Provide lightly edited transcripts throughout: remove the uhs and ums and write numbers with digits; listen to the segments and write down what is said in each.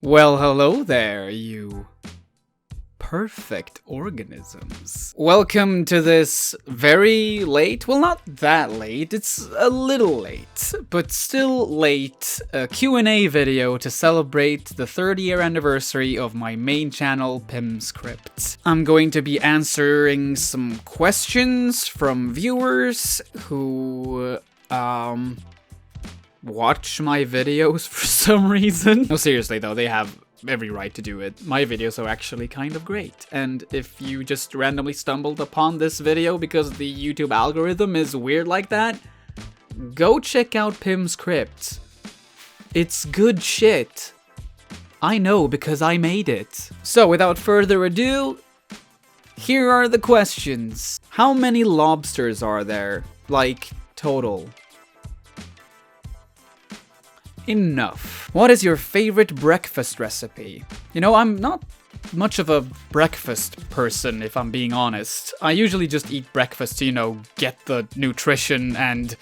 Well, hello there, you perfect organisms. Welcome to this very late, well, not that late, it's a little late, but still late, Q&A video to celebrate the 30-year anniversary of my main channel, PimScript. I'm going to be answering some questions from viewers who, watch my videos for some reason. No, seriously though, they have every right to do it. My videos are actually kind of great. And if you just randomly stumbled upon this video because the YouTube algorithm is weird like that, go check out PimScript. It's good shit. I know because I made it. So without further ado, here are the questions. How many lobsters are there? Like, total? Enough. What is your favorite breakfast recipe? You know, I'm not much of a breakfast person, if I'm being honest. I usually just eat breakfast to, get the nutrition and,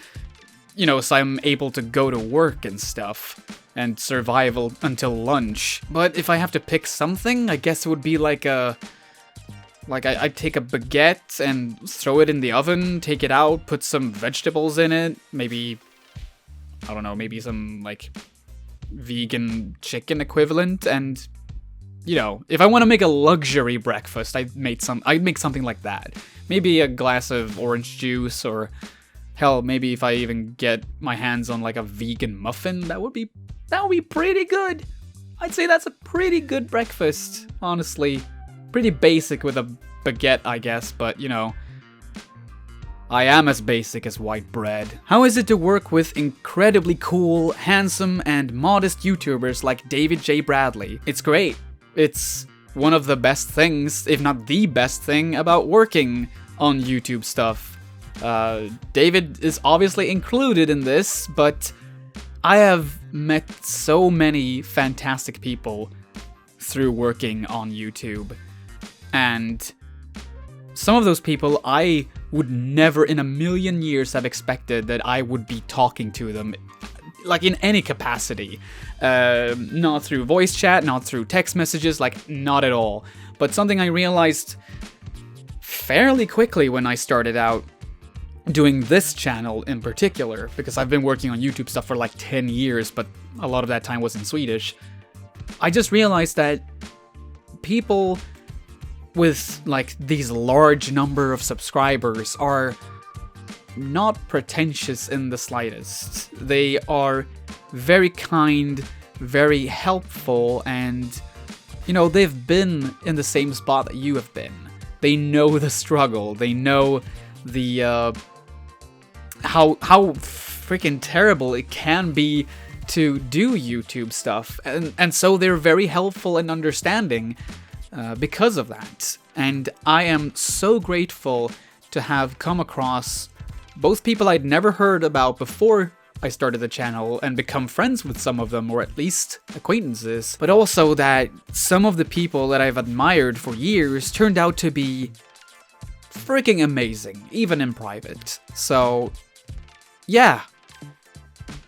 so I'm able to go to work and stuff. And survive until lunch. But if I have to pick something, I guess it would be like I'd take a baguette and throw it in the oven, take it out, put some vegetables in it, maybe... I don't know, maybe some, vegan chicken equivalent, and, if I want to make a luxury breakfast, I'd make something like that. Maybe a glass of orange juice, or, hell, maybe if I even get my hands on, a vegan muffin, that would be pretty good. I'd say that's a pretty good breakfast, honestly. Pretty basic with a baguette, I guess, but, I am as basic as white bread. How is it to work with incredibly cool, handsome, and modest YouTubers like David J. Bradley? It's great. It's one of the best things, if not the best thing, about working on YouTube stuff. David is obviously included in this, but I have met so many fantastic people through working on YouTube. And some of those people I would never in a million years have expected that I would be talking to them, in any capacity. Not through voice chat, not through text messages, not at all. But something I realized fairly quickly when I started out doing this channel in particular, because I've been working on YouTube stuff for 10 years, but a lot of that time was in Swedish. I just realized that people with these large number of subscribers are not pretentious in the slightest. They are very kind, very helpful, and they've been in the same spot that you have been. They know the struggle. They know the how freaking terrible it can be to do YouTube stuff, and so they're very helpful and understanding. Because of that. And I am so grateful to have come across both people I'd never heard about before I started the channel and become friends with some of them, or at least acquaintances, but also that some of the people that I've admired for years turned out to be freaking amazing, even in private. So, yeah.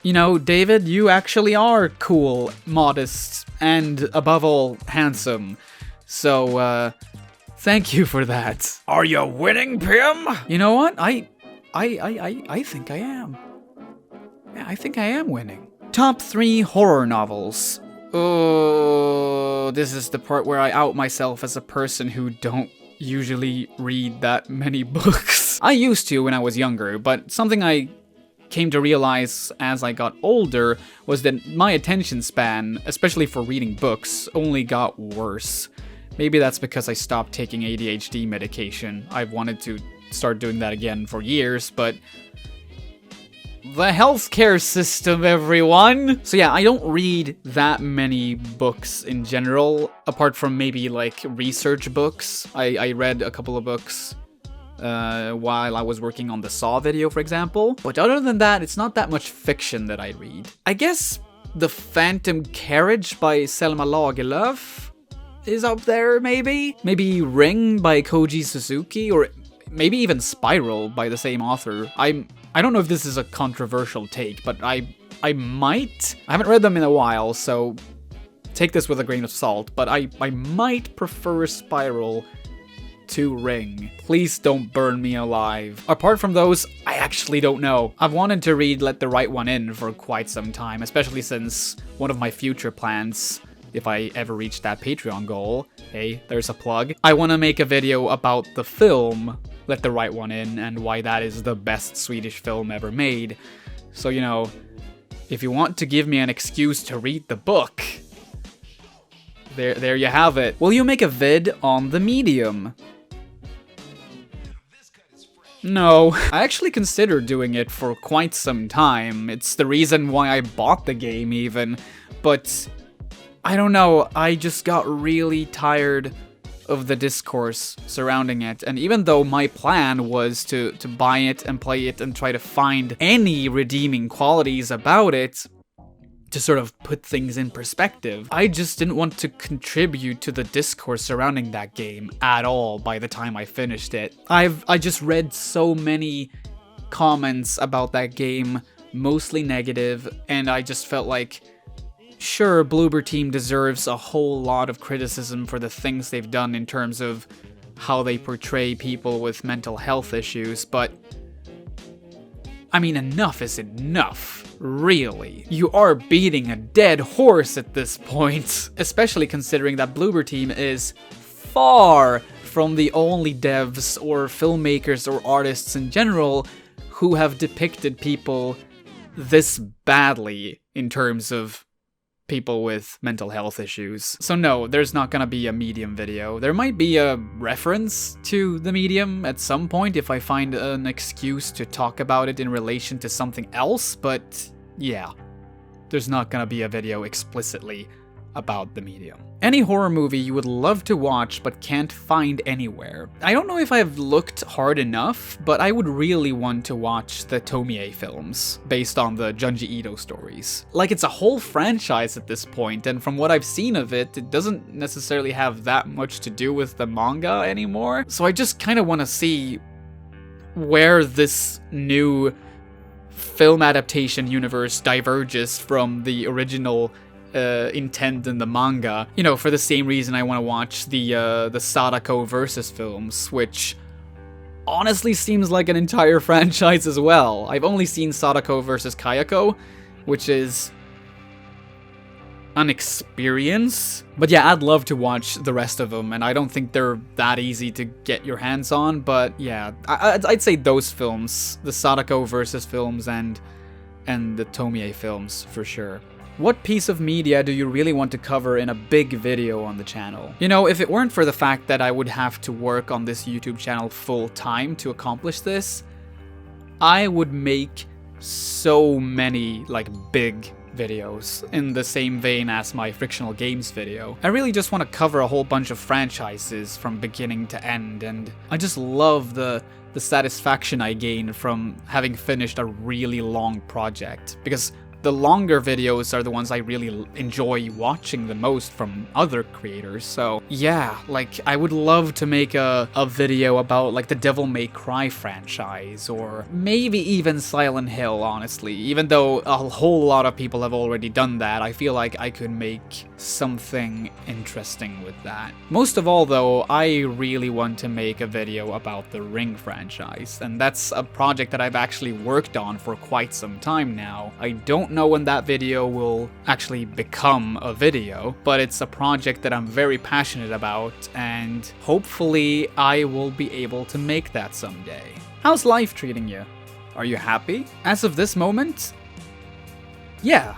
David, you actually are cool, modest, and above all, handsome. So, thank you for that. Are you winning, Pim? You know what? I think I am. Yeah, I think I am winning. Top 3 horror novels. Oh, this is the part where I out myself as a person who don't usually read that many books. I used to when I was younger, but something I came to realize as I got older was that my attention span, especially for reading books, only got worse. Maybe that's because I stopped taking ADHD medication. I've wanted to start doing that again for years, but the healthcare system, everyone! So yeah, I don't read that many books in general, apart from maybe research books. I read a couple of books while I was working on the Saw video, for example. But other than that, it's not that much fiction that I read. I guess The Phantom Carriage by Selma Lagerlöf is up there, maybe? Maybe Ring by Koji Suzuki, or maybe even Spiral by the same author. I don't know if this is a controversial take, but I might. I haven't read them in a while, so take this with a grain of salt, but I might prefer Spiral to Ring. Please don't burn me alive. Apart from those, I actually don't know. I've wanted to read Let the Right One In for quite some time, especially since one of my future plans, if I ever reach that Patreon goal, hey, there's a plug, I want to make a video about the film Let the Right One In and why that is the best Swedish film ever made. So, you know, if you want to give me an excuse to read the book, there you have it. Will you make a vid on the Medium? No, I actually considered doing it for quite some time. It's the reason why I bought the game even, but I don't know, I just got really tired of the discourse surrounding it, and even though my plan was to buy it and play it and try to find any redeeming qualities about it, to sort of put things in perspective, I just didn't want to contribute to the discourse surrounding that game at all by the time I finished it. I just read so many comments about that game, mostly negative, and I just felt like, sure, Bloober Team deserves a whole lot of criticism for the things they've done in terms of how they portray people with mental health issues, but I mean, enough is enough. Really. You are beating a dead horse at this point, especially considering that Bloober Team is far from the only devs or filmmakers or artists in general who have depicted people this badly in terms of people with mental health issues. So no, there's not gonna be a Medium video. There might be a reference to the Medium at some point if I find an excuse to talk about it in relation to something else, but yeah, there's not gonna be a video explicitly about the Medium. Any horror movie you would love to watch but can't find anywhere. I don't know if I've looked hard enough, but I would really want to watch the Tomie films based on the Junji Ito stories. Like, it's a whole franchise at this point, and from what I've seen of it, it doesn't necessarily have that much to do with the manga anymore. So I just kind of want to see where this new film adaptation universe diverges from the original intent in the manga. You know, for the same reason I want to watch the Sadako versus films, which honestly seems like an entire franchise as well. I've only seen Sadako versus Kayako, which is an experience. But yeah, I'd love to watch the rest of them, and I don't think they're that easy to get your hands on, but yeah, I'd say those films, the Sadako versus films and the Tomie films for sure. What piece of media do you really want to cover in a big video on the channel? You know, if it weren't for the fact that I would have to work on this YouTube channel full time to accomplish this, I would make so many, like, big videos in the same vein as my Frictional Games video. I really just want to cover a whole bunch of franchises from beginning to end, and I just love the satisfaction I gain from having finished a really long project, because the longer videos are the ones I really enjoy watching the most from other creators. So yeah, like, I would love to make a video about, like, the Devil May Cry franchise, or maybe even Silent Hill, honestly. Even though a whole lot of people have already done that, I feel like I could make something interesting with that. Most of all though, I really want to make a video about the Ring franchise, and that's a project that I've actually worked on for quite some time now. I don't know when that video will actually become a video, but it's a project that I'm very passionate about, and hopefully I will be able to make that someday. How's life treating you? Are you happy? As of this moment, yeah.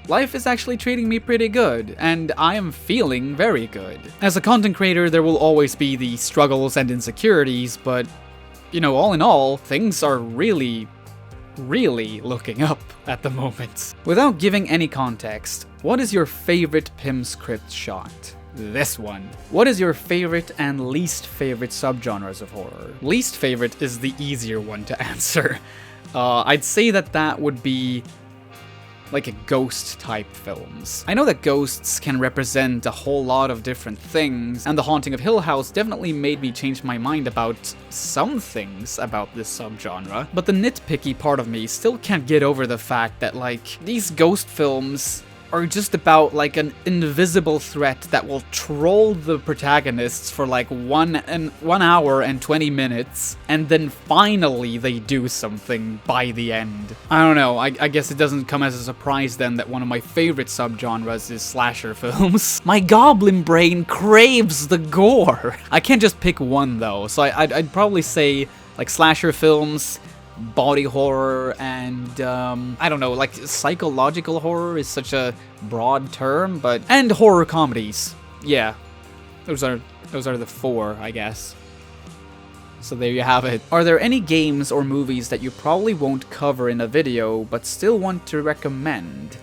Life is actually treating me pretty good, and I am feeling very good. As a content creator, there will always be the struggles and insecurities, but, you know, all in all, things are really looking up at the moment. Without giving any context, what is your favorite PimScript shot? This one. What is your favorite and least favorite subgenres of horror? Least favorite is the easier one to answer. I'd say that would be like a ghost type films. I know that ghosts can represent a whole lot of different things, and The Haunting of Hill House definitely made me change my mind about some things about this subgenre, but the nitpicky part of me still can't get over the fact that, like, these ghost films, are just about like an invisible threat that will troll the protagonists for like 1 hour and 20 minutes, and then finally they do something by the end. I don't know, I guess it doesn't come as a surprise then that one of my favorite subgenres is slasher films. My goblin brain craves the gore. I can't just pick one though, so I'd probably say like slasher films, body horror, and I don't know, like psychological horror is such a broad term, but and horror comedies. Yeah, those are the 4, I guess. So there you have it. Are there any games or movies that you probably won't cover in a video but still want to recommend?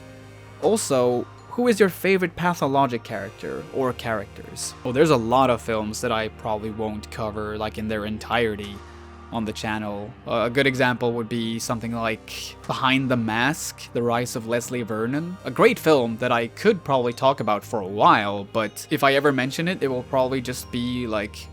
Also, who is your favorite pathologic character or characters? Oh, there's a lot of films that I probably won't cover like in their entirety on the channel. A good example would be something like Behind the Mask, The Rise of Leslie Vernon. A great film that I could probably talk about for a while, but if I ever mention it, it will probably just be like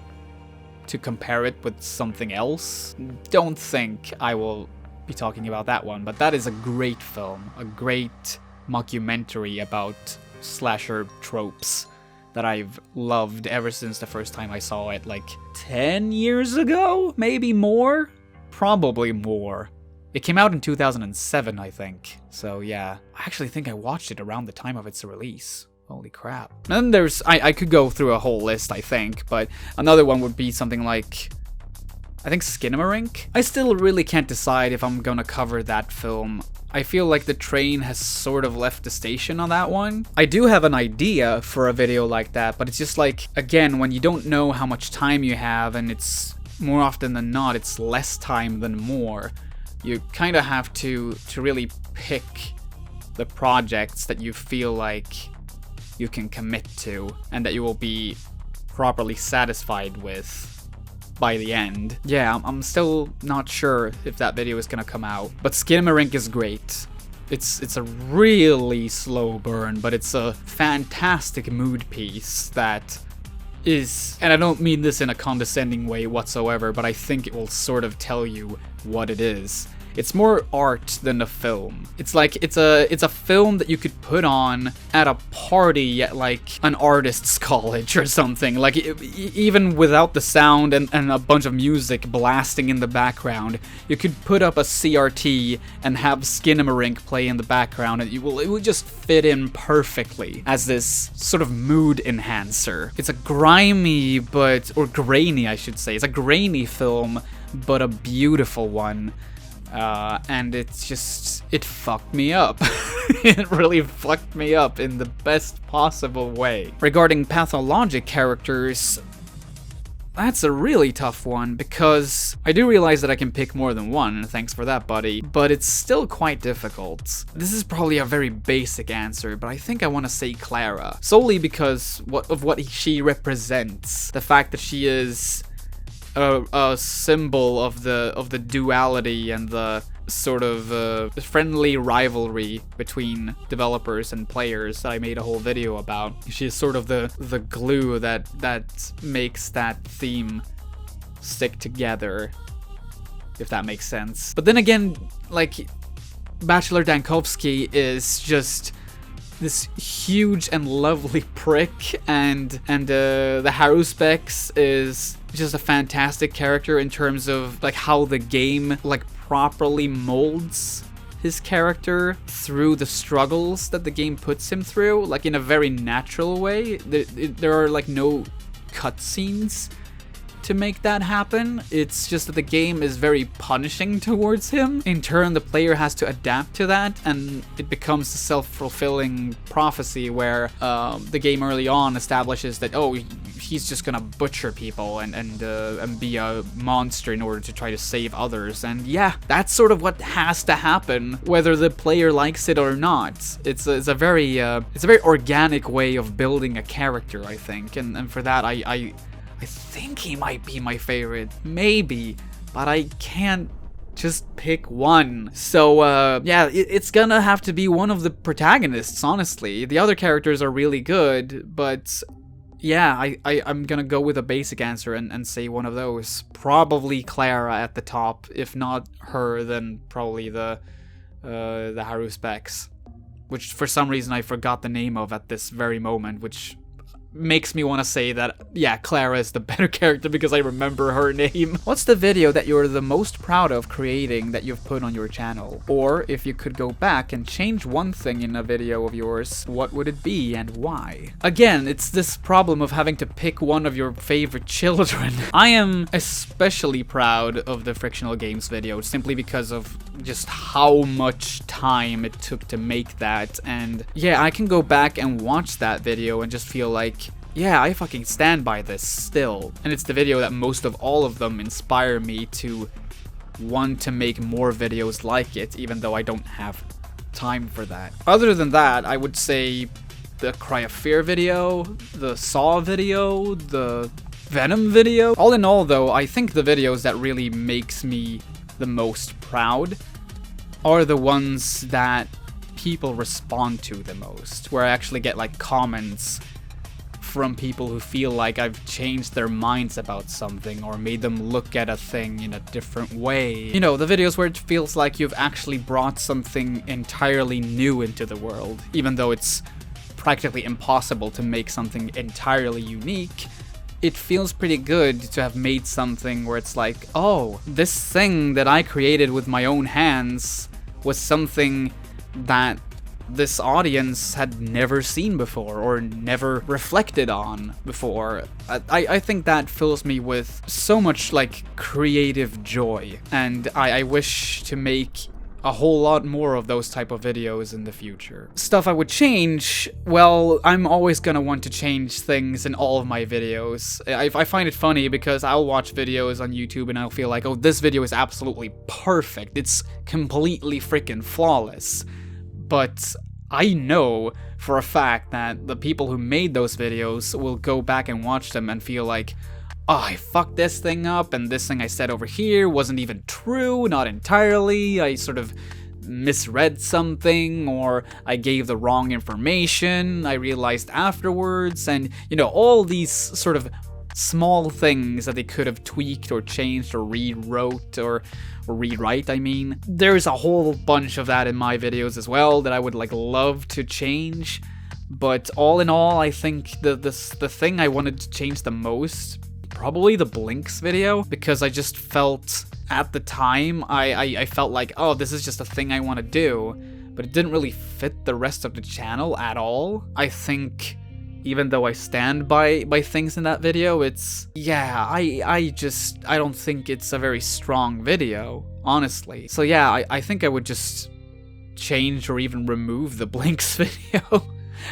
to compare it with something else. Don't think I will be talking about that one, but that is a great film, a great mockumentary about slasher tropes that I've loved ever since the first time I saw it, like 10 years ago? Maybe more? Probably more. It came out in 2007, I think. So yeah, I actually think I watched it around the time of its release. Holy crap. And there's, I could go through a whole list, I think, but another one would be something like, I think Skinamarink? I still really can't decide if I'm gonna cover that film. I feel like the train has sort of left the station on that one. I do have an idea for a video like that, but it's just like, again, when you don't know how much time you have, and it's more often than not, it's less time than more, you kind of have to really pick the projects that you feel like you can commit to, and that you will be properly satisfied with by the end. Yeah, I'm still not sure if that video is gonna come out, but Skinamarink is great. It's a really slow burn, but it's a fantastic mood piece that is, and I don't mean this in a condescending way whatsoever, but I think it will sort of tell you what it is. It's more art than a film. It's like, it's a film that you could put on at a party at like an artist's college or something. Like even without the sound and a bunch of music blasting in the background, you could put up a CRT and have Skinamarink play in the background, and it would just fit in perfectly as this sort of mood enhancer. It's a grimy or grainy, I should say. It's a grainy film, but a beautiful one. And it's just, it fucked me up. It really fucked me up in the best possible way. Regarding pathologic characters, that's a really tough one, because I do realize that I can pick more than one, and thanks for that, buddy, but it's still quite difficult. This is probably a very basic answer, but I think I want to say Clara, solely because of what she represents. The fact that she is a symbol of the duality and the sort of friendly rivalry between developers and players that I made a whole video about. She's sort of the glue that makes that theme stick together, if that makes sense. But then again, like, Bachelor Dankovsky is just this huge and lovely prick, and the Haruspex is just a fantastic character in terms of like how the game like properly molds his character through the struggles that the game puts him through, like in a very natural way. There are like no cutscenes to make that happen. It's just that the game is very punishing towards him. In turn, the player has to adapt to that, and it becomes a self-fulfilling prophecy where the game early on establishes that, oh, he's just gonna butcher people and be a monster in order to try to save others. And yeah, that's sort of what has to happen, whether the player likes it or not. It's a very organic way of building a character, I think, and for that I think he might be my favorite, maybe, but I can't just pick one. So yeah, it's gonna have to be one of the protagonists, honestly. The other characters are really good, but yeah, I'm gonna go with a basic answer and say one of those. Probably Clara at the top. If not her, then probably the Haruspex. which for some reason I forgot the name of at this very moment, which makes me want to say that, yeah, Clara is the better character because I remember her name. What's the video that you're the most proud of creating that you've put on your channel? Or if you could go back and change one thing in a video of yours, what would it be and why? Again, it's this problem of having to pick one of your favorite children. I am especially proud of the Frictional Games video simply because of just how much time it took to make that, and yeah, I can go back and watch that video and just feel like, yeah, I fucking stand by this still. And it's the video that most of all of them inspire me to want to make more videos like it, even though I don't have time for that. Other than that, I would say the Cry of Fear video, the Saw video, the Venom video. All in all though, I think the videos that really makes me the most proud are the ones that people respond to the most, where I actually get like comments from people who feel like I've changed their minds about something or made them look at a thing in a different way. You know, the videos where it feels like you've actually brought something entirely new into the world, even though it's practically impossible to make something entirely unique. It feels pretty good to have made something where it's like, oh, this thing that I created with my own hands was something that this audience had never seen before or never reflected on before. I think that fills me with so much like creative joy, and I wish to make a whole lot more of those type of videos in the future. Stuff I would change, well, I'm always gonna want to change things in all of my videos. I find it funny because I'll watch videos on YouTube and I'll feel like, oh, this video is absolutely perfect. It's completely freaking flawless. But I know for a fact that the people who made those videos will go back and watch them and feel like, oh, I fucked this thing up, and this thing I said over here wasn't even true, not entirely, I sort of misread something, or I gave the wrong information, I realized afterwards, and, you know, all these sort of small things that they could have tweaked or changed or rewrote or rewrite, I mean. There's a whole bunch of that in my videos as well that I would like love to change, but all in all, I think the thing I wanted to change the most, probably the Blinks video, because I just felt at the time, I felt like, oh, this is just a thing I want to do, but it didn't really fit the rest of the channel at all. I think even though I stand by things in that video, it's, yeah, I don't think it's a very strong video, honestly. So yeah, I think I would just change or even remove the Blinks video.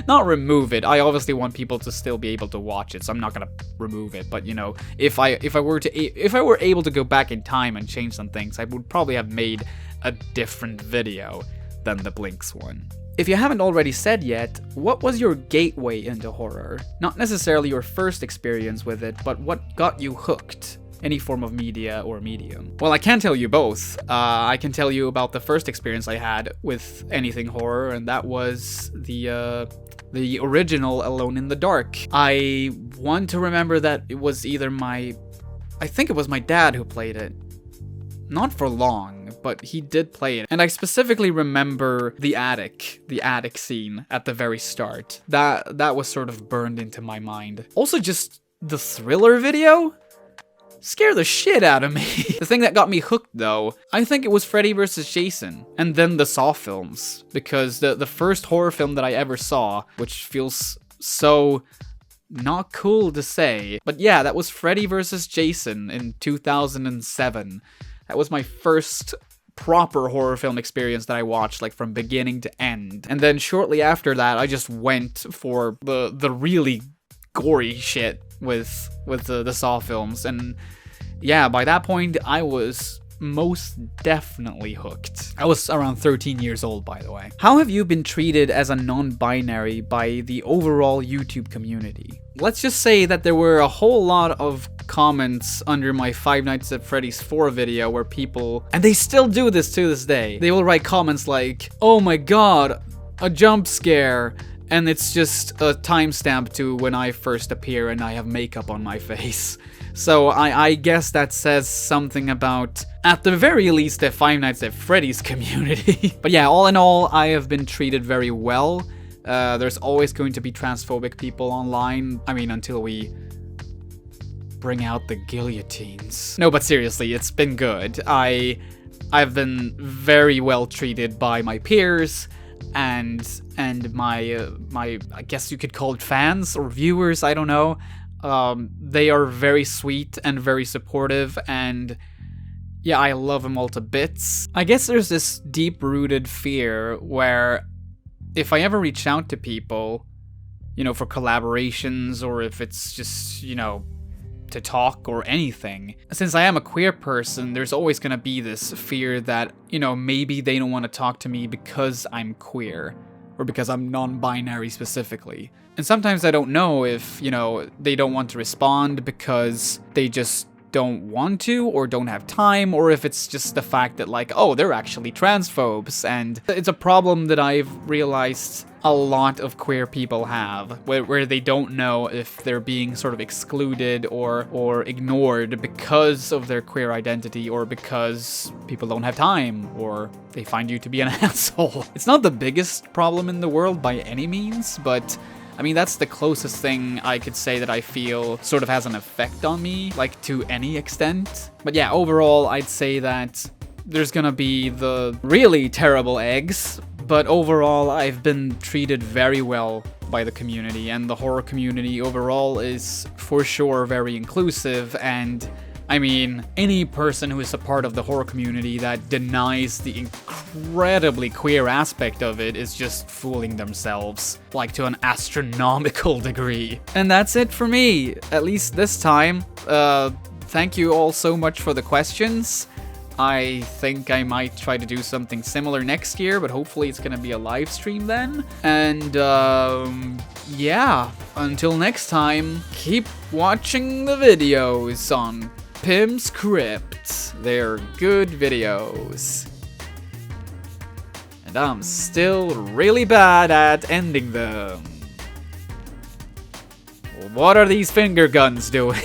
Not remove it, I obviously want people to still be able to watch it, so I'm not gonna remove it, but you know, if I were able to go back in time and change some things, I would probably have made a different video than the Blinks one. If you haven't already said yet, what was your gateway into horror? Not necessarily your first experience with it, but what got you hooked? Any form of media or medium. Well, I can tell you both. I can tell you about the first experience I had with anything horror, and that was the original Alone in the Dark. I want to remember that it was either I think it was my dad who played it. Not for long, but he did play it. And I specifically remember the attic scene at the very start. That was sort of burned into my mind. Also just the Thriller video scared the shit out of me. The thing that got me hooked though, I think it was Freddy vs. Jason, and then the Saw films, because the first horror film that I ever saw, which feels so not cool to say, but yeah, that was Freddy vs. Jason in 2007. That was my first proper horror film experience that I watched, like, from beginning to end. And then shortly after that, I just went for the really gory shit with the Saw films. And yeah, by that point, I was most definitely hooked. I was around 13 years old, by the way. How have you been treated as a non-binary by the overall YouTube community? Let's just say that there were a whole lot of comments under my Five Nights at Freddy's 4 video where people, and they still do this to this day, they will write comments like, oh my god, a jump scare, and it's just a timestamp to when I first appear and I have makeup on my face. So I guess that says something about, at the very least, the Five Nights at Freddy's community. But yeah, all in all, I have been treated very well. There's always going to be transphobic people online. I mean, until we bring out the guillotines. No, but seriously, it's been good. I've been very well treated by my peers and my I guess you could call it fans or viewers, I don't know. They are very sweet and very supportive, and yeah, I love them all to bits. I guess there's this deep-rooted fear where if I ever reach out to people, you know, for collaborations, or if it's just, you know, to talk or anything, since I am a queer person, there's always gonna be this fear that, you know, maybe they don't want to talk to me because I'm queer, or because I'm non-binary specifically. And sometimes I don't know if, you know, they don't want to respond because they just don't want to or don't have time, or if it's just the fact that, like, oh, they're actually transphobes. And it's a problem that I've realized a lot of queer people have, where they don't know if they're being sort of excluded or ignored because of their queer identity, or because people don't have time, or they find you to be an asshole. It's not the biggest problem in the world by any means, but I mean, that's the closest thing I could say that I feel sort of has an effect on me, like, to any extent. But yeah, overall, I'd say that there's gonna be the really terrible eggs, but overall, I've been treated very well by the community, and the horror community overall is for sure very inclusive. And I mean, any person who is a part of the horror community that denies the incredibly queer aspect of it is just fooling themselves, like, to an astronomical degree. And that's it for me, at least this time. Thank you all so much for the questions. I think I might try to do something similar next year, but hopefully it's gonna be a live stream then. And yeah, until next time, keep watching the videos on Pim's Crypt. They're good videos. And I'm still really bad at ending them. What are these finger guns doing?